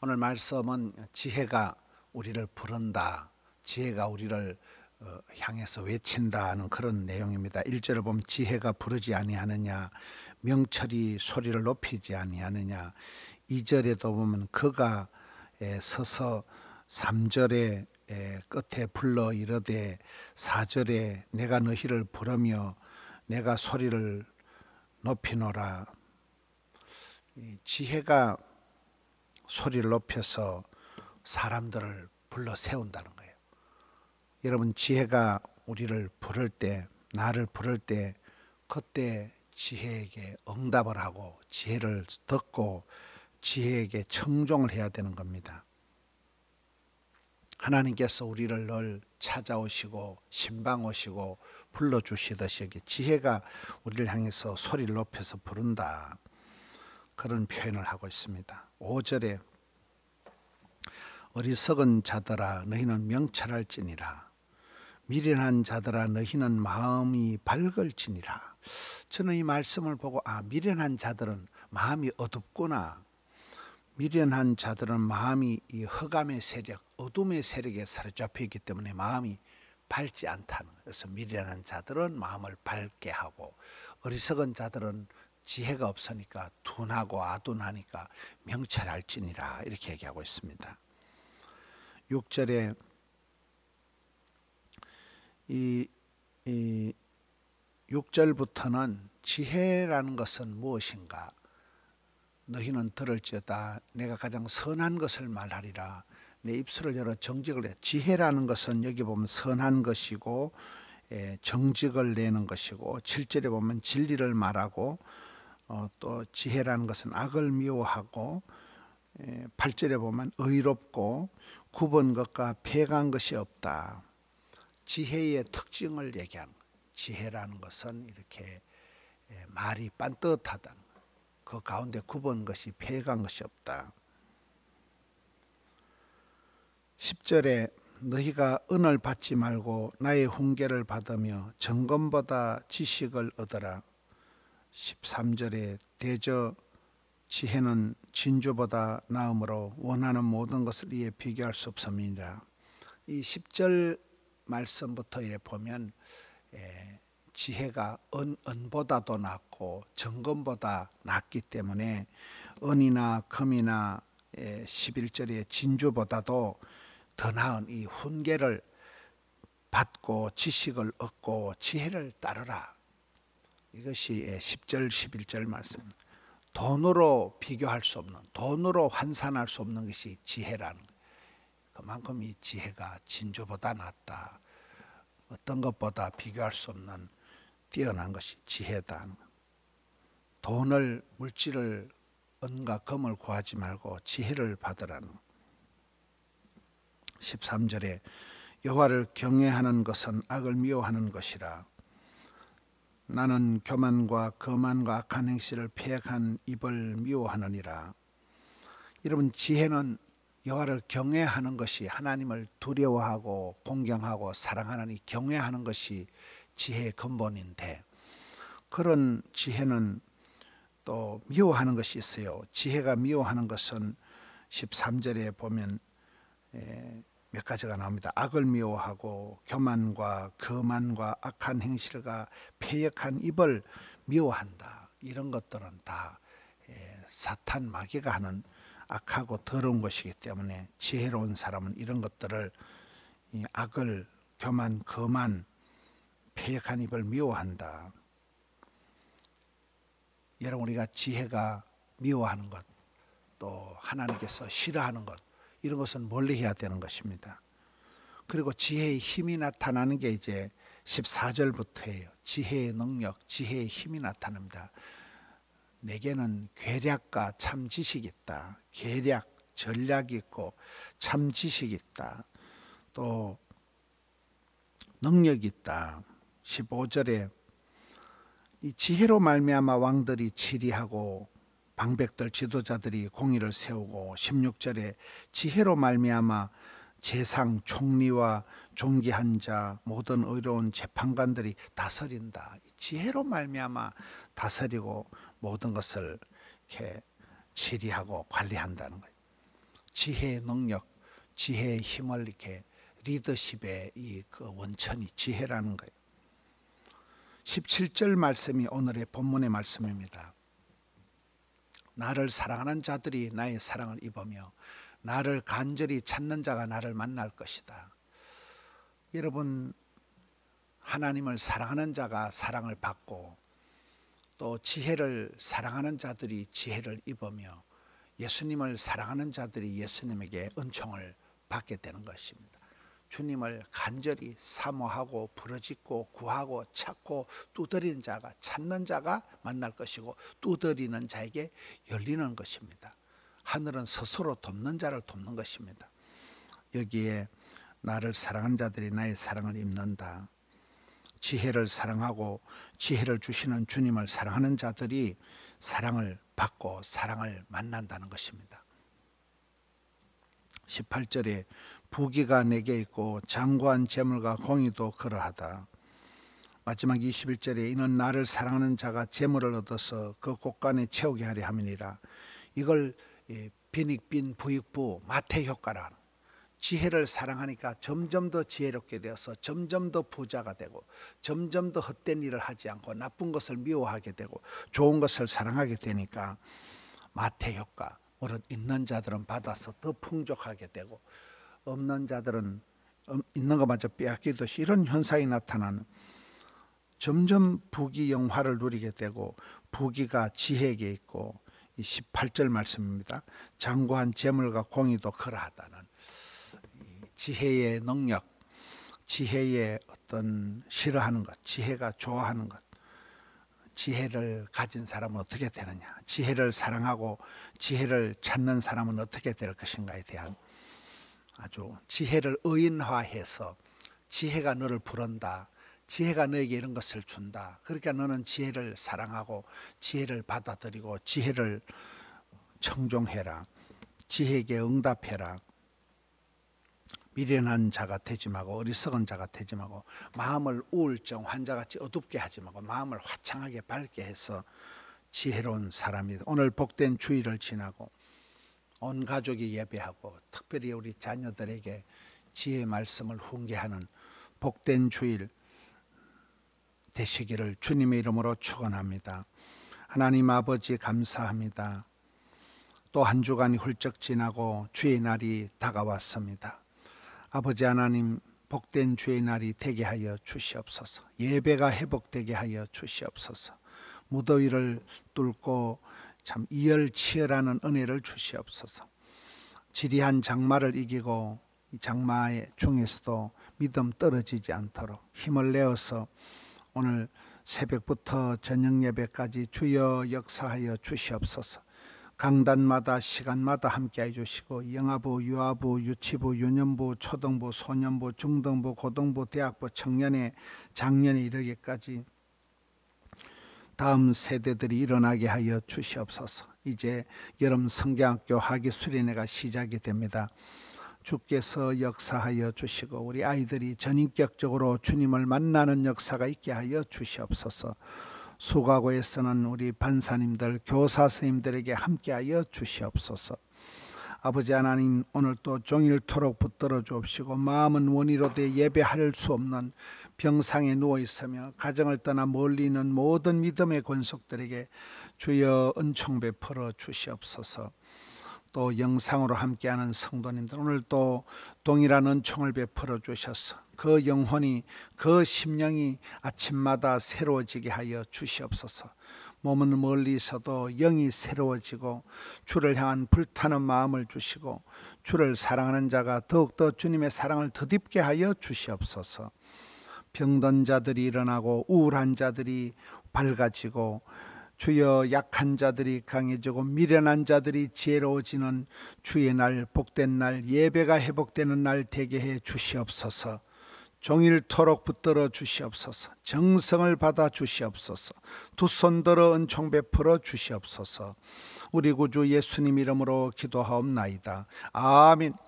오늘 말씀은 지혜가 우리를 부른다, 지혜가 우리를 향해서 외친다는 그런 내용입니다. 1절을 보면 지혜가 부르지 아니하느냐, 명철이 소리를 높이지 아니하느냐. 2절에도 보면 그가 서서 3절에 끝에 불러 이르되 4절에 내가 너희를 부르며 내가 소리를 높이노라. 지혜가 소리를 높여서 사람들을 불러 세운다는 거예요. 여러분, 지혜가 우리를 부를 때, 나를 부를 때 그때 지혜에게 응답을 하고 지혜를 듣고 지혜에게 청종을 해야 되는 겁니다. 하나님께서 우리를 늘 찾아오시고 신방오시고 불러주시듯이 지혜가 우리를 향해서 소리를 높여서 부른다, 그런 표현을 하고 있습니다. 5절에 어리석은 자들아 너희는 명철할지니라, 미련한 자들아 너희는 마음이 밝을지니라. 저는 이 말씀을 보고 미련한 자들은 마음이 어둡구나. 미련한 자들은 마음이 이 흑암의 세력, 어둠의 세력에 사로잡혀 있기 때문에 마음이 밝지 않다는 거예요. 그래서 미련한 자들은 마음을 밝게 하고, 어리석은 자들은 지혜가 없으니까 둔하고 아둔하니까 명철할지니라, 이렇게 얘기하고 있습니다. 6절에 이 6절부터는 지혜라는 것은 무엇인가? 너희는 들을지어다 내가 가장 선한 것을 말하리라. 내 입술을 열어 정직을 해. 지혜라는 것은 여기 보면 선한 것이고 정직을 내는 것이고, 7절에 보면 진리를 말하고, 또 지혜라는 것은 악을 미워하고, 8절에 보면 의롭고 굽은 것과 패간 것이 없다. 지혜의 특징을 얘기하는 거예요. 지혜라는 것은 이렇게 말이 빤듯하다는 거예요. 그 가운데 굽은 것이 패간 것이 없다. 10절에 너희가 은을 받지 말고 나의 훈계를 받으며 정금보다 지식을 얻어라. 13절에 대저 지혜는 진주보다 나음으로 원하는 모든 것을 이에 비교할 수 없음이니라. 이 10절 말씀부터 이래 보면 지혜가 은보다도 낫고 정금보다 낫기 때문에 은이나 금이나 11절에 진주보다도 더 나은 이 훈계를 받고 지식을 얻고 지혜를 따르라. 이것이 10절 11절 말씀입니다. 돈으로 비교할 수 없는, 돈으로 환산할 수 없는 것이 지혜라는 거예요. 그만큼 이 지혜가 진주보다 낫다. 어떤 것보다 비교할 수 없는 뛰어난 것이 지혜다. 돈을, 물질을, 은과 금을 구하지 말고 지혜를 받으라는. 13절에 여호와를 경외하는 것은 악을 미워하는 것이라. 나는 교만과 거만과 악한 행실을 패역한 입을 미워하느니라. 여러분, 지혜는 여호와를 경외하는 것이, 하나님을 두려워하고 공경하고 사랑하는 이 경외하는 것이 지혜의 근본인데, 그런 지혜는 또 미워하는 것이 있어요. 지혜가 미워하는 것은 13절에 보면 몇 가지가 나옵니다. 악을 미워하고 교만과 거만과 악한 행실과 패역한 입을 미워한다. 이런 것들은 다 사탄 마귀가 하는 악하고 더러운 것이기 때문에 지혜로운 사람은 이런 것들을, 이 악을, 교만, 거만, 패역한 입을 미워한다. 여러분, 우리가 지혜가 미워하는 것, 또 하나님께서 싫어하는 것, 이런 것은 멀리 해야 되는 것입니다. 그리고 지혜의 힘이 나타나는 게 이제 14절부터예요. 지혜의 능력, 지혜의 힘이 나타납니다. 내게는 계략과 참 지식이 있다. 계략, 전략이 있고 참 지식이 있다. 또 능력이 있다. 15절에 이 지혜로 말미암아 왕들이 치리하고 방백들 지도자들이 공의를 세우고, 16절에 지혜로 말미암아 재상 총리와 존귀한 자 모든 의로운 재판관들이 다스린다. 지혜로 말미암아 다스리고 모든 것을 이렇게 치리하고 관리한다는 거예요. 지혜의 능력, 지혜의 힘을 이렇게 리더십의 그 원천이 지혜라는 거예요. 17절 말씀이 오늘의 본문의 말씀입니다. 나를 사랑하는 자들이 나의 사랑을 입으며 나를 간절히 찾는 자가 나를 만날 것이다. 여러분, 하나님을 사랑하는 자가 사랑을 받고 또 지혜를 사랑하는 자들이 지혜를 입으며 예수님을 사랑하는 자들이 예수님에게 은총을 받게 되는 것입니다. 주님을 간절히 사모하고 부르짖고 구하고 찾고 두드리는 자가, 찾는 자가 만날 것이고 두드리는 자에게 열리는 것입니다. 하늘은 스스로 돕는 자를 돕는 것입니다. 여기에 나를 사랑하는 자들이 나의 사랑을 입는다. 지혜를 사랑하고 지혜를 주시는 주님을 사랑하는 자들이 사랑을 받고 사랑을 만난다는 것입니다. 18절에 부귀가 내게 있고 장구한 재물과 공의도 그러하다. 마지막 21절에 이는 나를 사랑하는 자가 재물을 얻어서 그 곳간에 채우게 하려 함이니라. 이걸 빈익빈 부익부 마태 효과라. 지혜를 사랑하니까 점점 더 지혜롭게 되어서 점점 더 부자가 되고 점점 더 헛된 일을 하지 않고 나쁜 것을 미워하게 되고 좋은 것을 사랑하게 되니까 마태 효과. 무릇 있는 자들은 받아서 더 풍족하게 되고 없는 자들은 있는 것마저 빼앗기듯이 이런 현상이 나타나는, 점점 부귀 영화를 누리게 되고 부귀가 지혜에게 있고, 이 18절 말씀입니다. 장구한 재물과 공의도 그러하다는 지혜의 능력, 지혜의 어떤 싫어하는 것, 지혜가 좋아하는 것, 지혜를 가진 사람은 어떻게 되느냐, 지혜를 사랑하고 지혜를 찾는 사람은 어떻게 될 것인가에 대한 아주 지혜를 의인화해서 지혜가 너를 부른다, 지혜가 너에게 이런 것을 준다, 그러니까 너는 지혜를 사랑하고 지혜를 받아들이고 지혜를 청종해라, 지혜에게 응답해라. 미련한 자가 되지 말고 어리석은 자가 되지 말고 마음을 우울증 환자같이 어둡게 하지 말고 마음을 화창하게 밝게 해서 지혜로운 사람이, 오늘 복된 주일을 지나고 온 가족이 예배하고 특별히 우리 자녀들에게 지혜의 말씀을 훈계하는 복된 주일 되시기를 주님의 이름으로 축원합니다. 하나님 아버지 감사합니다. 또 한 주간이 훌쩍 지나고 주의 날이 다가왔습니다. 아버지 하나님, 복된 주의 날이 되게 하여 주시옵소서. 예배가 회복되게 하여 주시옵소서. 무더위를 뚫고 참 이열치열하는 은혜를 주시옵소서. 지리한 장마를 이기고 이 장마 중에서도 믿음 떨어지지 않도록 힘을 내어서 오늘 새벽부터 저녁 예배까지 주여 역사하여 주시옵소서. 강단마다 시간마다 함께해 주시고 영아부, 유아부, 유치부, 유년부, 초등부, 소년부, 중등부, 고등부, 대학부, 청년회, 장년에 이르기까지 다음 세대들이 일어나게 하여 주시옵소서. 이제 여름 성경학교 학위 수련회가 시작이 됩니다. 주께서 역사하여 주시고 우리 아이들이 전인격적으로 주님을 만나는 역사가 있게 하여 주시옵소서. 수가고에서는 우리 판사님들, 교사 선생님들에게 함께하여 주시옵소서. 아버지 하나님, 오늘 또 종일토록 붙들어 주옵시고 마음은 원이로되 예배할 수 없는 병상에 누워있으며 가정을 떠나 멀리 있는 모든 믿음의 권속들에게 주여 은총 베풀어 주시옵소서. 또 영상으로 함께하는 성도님들, 오늘 또 동일한 은총을 베풀어 주셔서 그 영혼이, 그 심령이 아침마다 새로워지게 하여 주시옵소서. 몸은 멀리 있어도 영이 새로워지고 주를 향한 불타는 마음을 주시고 주를 사랑하는 자가 더욱더 주님의 사랑을 덧입게 하여 주시옵소서. 병든 자들이 일어나고 우울한 자들이 밝아지고 주여 약한 자들이 강해지고 미련한 자들이 지혜로워지는 주의 날, 복된 날, 예배가 회복되는 날 되게 해 주시옵소서. 종일토록 붙들어 주시옵소서. 정성을 받아 주시옵소서. 두 손 들어 은총 베풀어 주시옵소서. 우리 구주 예수님 이름으로 기도하옵나이다. 아멘.